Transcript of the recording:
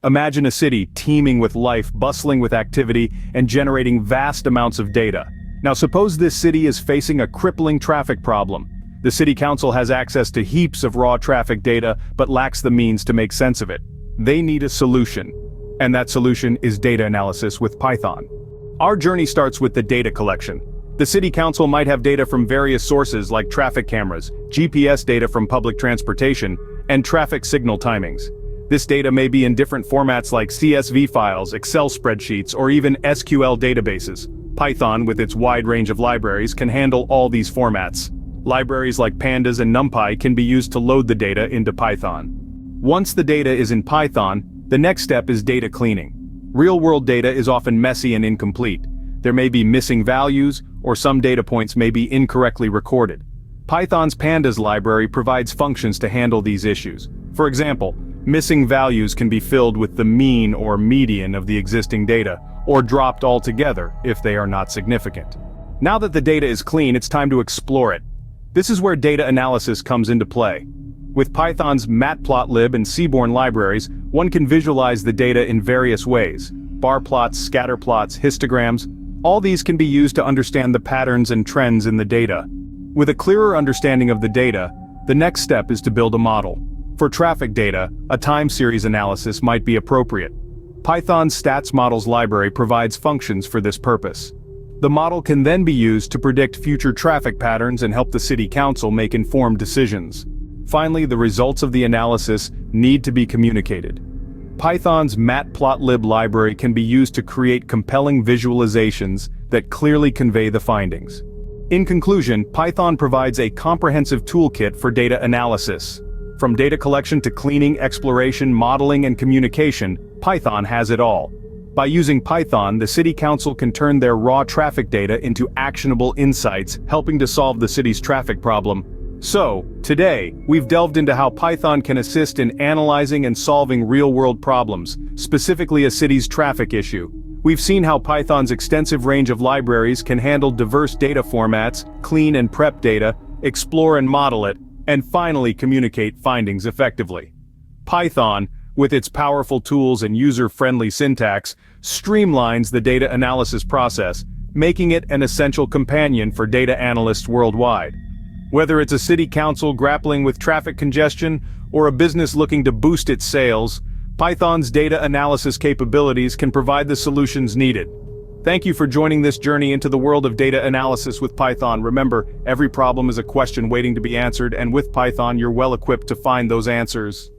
Imagine a city teeming with life, bustling with activity, and generating vast amounts of data. Now suppose this city is facing a crippling traffic problem. The city council has access to heaps of raw traffic data, but lacks the means to make sense of it. They need a solution. And that solution is data analysis with Python. Our journey starts with the data collection. The city council might have data from various sources like traffic cameras, GPS data from public transportation, and traffic signal timings. This data may be in different formats like CSV files, Excel spreadsheets, or even SQL databases. Python, with its wide range of libraries, can handle all these formats. Libraries like Pandas and NumPy can be used to load the data into Python. Once the data is in Python, the next step is data cleaning. Real-world data is often messy and incomplete. There may be missing values, or some data points may be incorrectly recorded. Python's Pandas library provides functions to handle these issues. For example, missing values can be filled with the mean or median of the existing data, or dropped altogether if they are not significant. Now that the data is clean, it's time to explore it. This is where data analysis comes into play. With Python's matplotlib and seaborn libraries, one can visualize the data in various ways. Bar plots, scatter plots, histograms. All these can be used to understand the patterns and trends in the data. With a clearer understanding of the data, the next step is to build a model. For traffic data, a time series analysis might be appropriate. Python's stats models library provides functions for this purpose. The model can then be used to predict future traffic patterns and help the city council make informed decisions. Finally, the results of the analysis need to be communicated. Python's matplotlib library can be used to create compelling visualizations that clearly convey the findings. In conclusion, Python provides a comprehensive toolkit for data analysis. From data collection to cleaning, exploration, modeling, and communication, Python has it all. By using Python, the city council can turn their raw traffic data into actionable insights, helping to solve the city's traffic problem. So, today, we've delved into how Python can assist in analyzing and solving real-world problems, specifically a city's traffic issue. We've seen how Python's extensive range of libraries can handle diverse data formats, clean and prep data, explore and model it, and finally communicate findings effectively. Python, with its powerful tools and user-friendly syntax, streamlines the data analysis process, making it an essential companion for data analysts worldwide. Whether it's a city council grappling with traffic congestion or a business looking to boost its sales, Python's data analysis capabilities can provide the solutions needed. Thank you for joining this journey into the world of data analysis with Python. Remember, every problem is a question waiting to be answered, and with Python you're well equipped to find those answers.